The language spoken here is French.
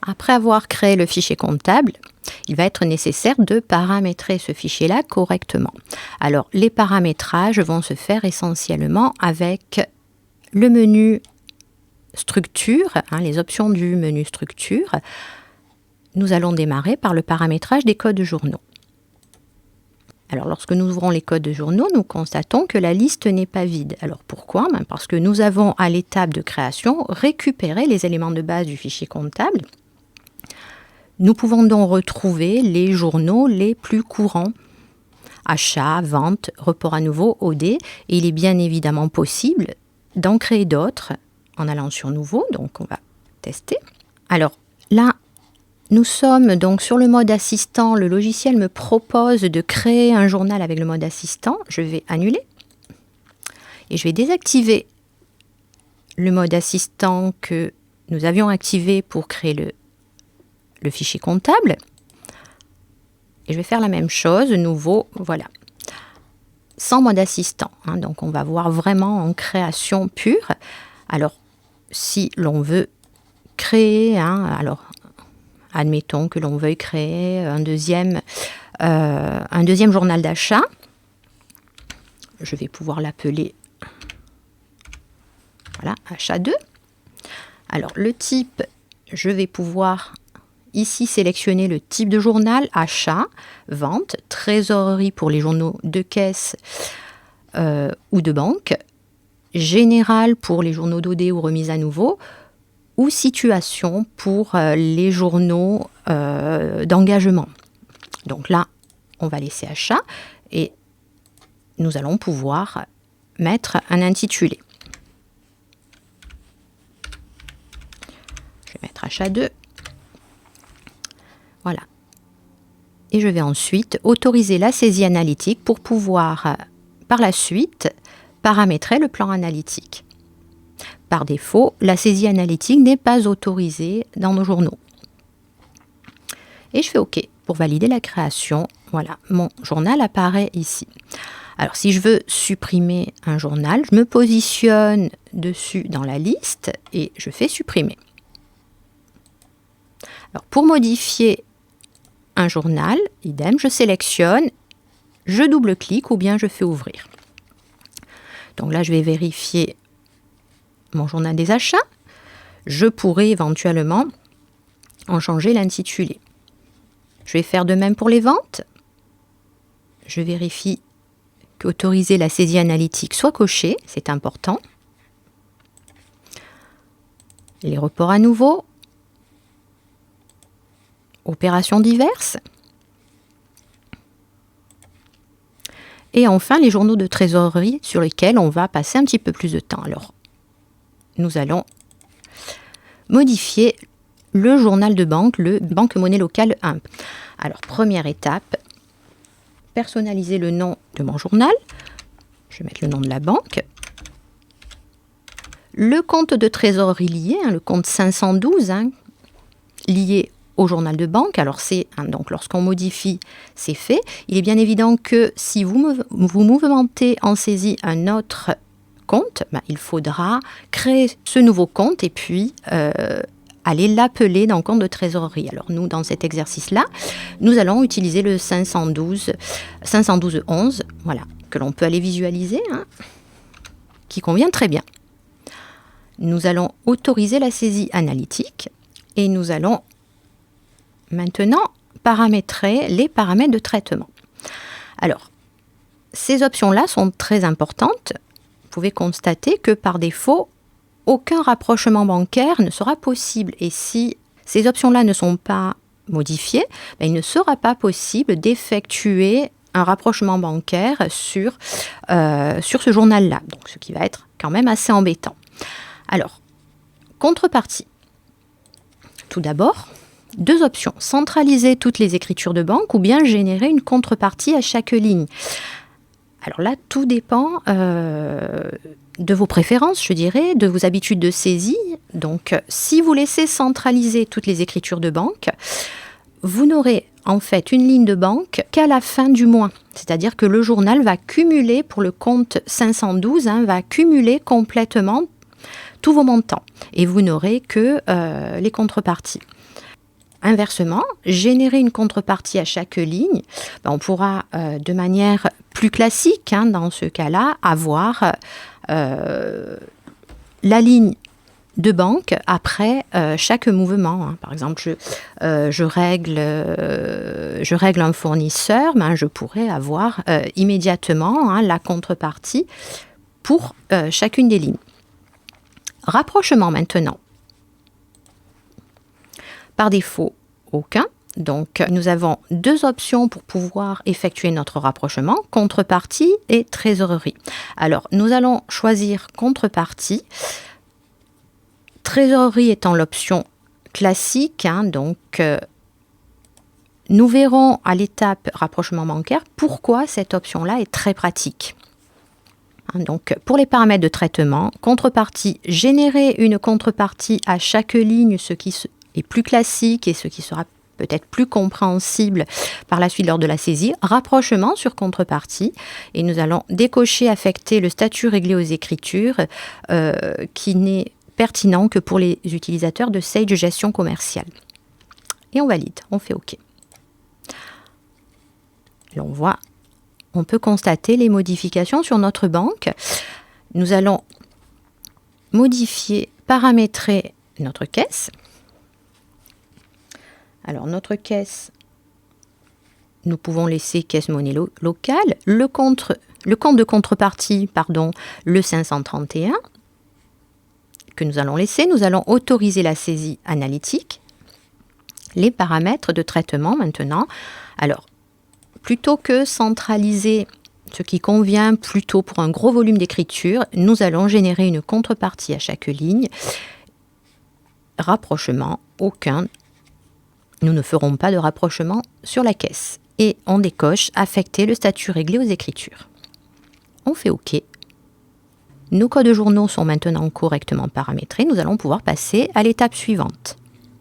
Après avoir créé le fichier comptable, il va être nécessaire de paramétrer ce fichier-là correctement. Alors, les paramétrages vont se faire essentiellement avec le menu structure, les options du menu structure. Nous allons démarrer par le paramétrage des codes journaux. Alors, lorsque nous ouvrons les codes journaux, nous constatons que la liste n'est pas vide. Alors, pourquoi ? Parce que nous avons, à l'étape de création, récupéré les éléments de base du fichier comptable. Nous pouvons donc retrouver les journaux les plus courants. Achat, vente, report à nouveau, OD. Et il est bien évidemment possible d'en créer d'autres en allant sur Nouveau. Donc, on va tester. Alors, là, nous sommes donc sur le mode assistant. Le logiciel me propose de créer un journal avec le mode assistant. Je vais annuler. Et je vais désactiver le mode assistant que nous avions activé pour créer le fichier comptable. Et je vais faire la même chose, nouveau, voilà. Sans mode assistant. Donc on va voir vraiment en création pure. Alors, si l'on veut créer, alors admettons que l'on veuille créer un deuxième journal d'achat. Je vais pouvoir l'appeler voilà, achat 2. Alors, le type, je vais pouvoir ici sélectionner le type de journal, achat, vente, trésorerie pour les journaux de caisse ou de banque, général pour les journaux d'OD ou remise à nouveau, ou situation pour les journaux d'engagement. Donc là, on va laisser achat et nous allons pouvoir mettre un intitulé. Je vais mettre achat 2. Voilà. Et je vais ensuite autoriser la saisie analytique pour pouvoir, par la suite, paramétrer le plan analytique. Par défaut, la saisie analytique n'est pas autorisée dans nos journaux. Et je fais OK pour valider la création. Voilà, mon journal apparaît ici. Alors, si je veux supprimer un journal, je me positionne dessus dans la liste et je fais supprimer. Alors, pour modifier un journal, idem, je sélectionne, je double-clique ou bien je fais ouvrir. Donc là, je vais vérifier mon journal des achats. Je pourrais éventuellement en changer l'intitulé. Je vais faire de même pour les ventes. Je vérifie qu'autoriser la saisie analytique soit coché, c'est important. Les reports à nouveau. Opérations diverses. Et enfin, les journaux de trésorerie sur lesquels on va passer un petit peu plus de temps. Alors, nous allons modifier le journal de banque, le Banque Monnaie Locale 1. Alors, première étape, personnaliser le nom de mon journal. Je vais mettre le nom de la banque. Le compte de trésorerie lié, le compte 512, lié au journal de banque. Alors, donc lorsqu'on modifie, c'est fait. Il est bien évident que si vous mouvementez en saisie un autre compte, il faudra créer ce nouveau compte et puis aller l'appeler dans le compte de trésorerie. Alors nous, dans cet exercice-là, nous allons utiliser le 512.11, voilà, que l'on peut aller visualiser, qui convient très bien. Nous allons autoriser la saisie analytique et nous allons maintenant paramétrer les paramètres de traitement. Alors, ces options-là sont très importantes. Vous pouvez constater que par défaut, aucun rapprochement bancaire ne sera possible. Et si ces options-là ne sont pas modifiées, il ne sera pas possible d'effectuer un rapprochement bancaire sur ce journal-là. Donc, ce qui va être quand même assez embêtant. Alors, contrepartie. Tout d'abord, deux options. Centraliser toutes les écritures de banque ou bien générer une contrepartie à chaque ligne. Alors là, tout dépend de vos préférences, je dirais, de vos habitudes de saisie. Donc, si vous laissez centraliser toutes les écritures de banque, vous n'aurez en fait une ligne de banque qu'à la fin du mois. C'est-à-dire que le journal va cumuler, pour le compte 512, va cumuler complètement tous vos montants. Et vous n'aurez que les contreparties. Inversement, générer une contrepartie à chaque ligne, on pourra de manière plus classique, dans ce cas-là, avoir la ligne de banque après chaque mouvement. Par exemple, je règle un fournisseur, je pourrais avoir immédiatement la contrepartie pour chacune des lignes. Rapprochement maintenant. Par défaut, aucun. Donc, nous avons deux options pour pouvoir effectuer notre rapprochement, contrepartie et trésorerie. Alors, nous allons choisir contrepartie, trésorerie étant l'option classique. Nous verrons à l'étape rapprochement bancaire pourquoi cette option-là est très pratique. Donc, pour les paramètres de traitement, contrepartie, générer une contrepartie à chaque ligne, ce qui est plus classique et ce qui sera peut-être plus compréhensible par la suite lors de la saisie. Rapprochement sur contrepartie, et nous allons décocher, affecter le statut réglé aux écritures qui n'est pertinent que pour les utilisateurs de Sage Gestion commerciale. Et on valide, on fait OK. Là, on peut constater les modifications sur notre banque. Nous allons modifier, paramétrer notre caisse. Alors, notre caisse, nous pouvons laisser caisse monnaie locale. Le compte de contrepartie, le 531, que nous allons laisser. Nous allons autoriser la saisie analytique. Les paramètres de traitement maintenant. Alors, plutôt que centraliser ce qui convient plutôt pour un gros volume d'écriture, nous allons générer une contrepartie à chaque ligne. Rapprochement, aucun. Nous ne ferons pas de rapprochement sur la caisse. Et on décoche affecter le statut réglé aux écritures. On fait OK. Nos codes journaux sont maintenant correctement paramétrés. Nous allons pouvoir passer à l'étape suivante.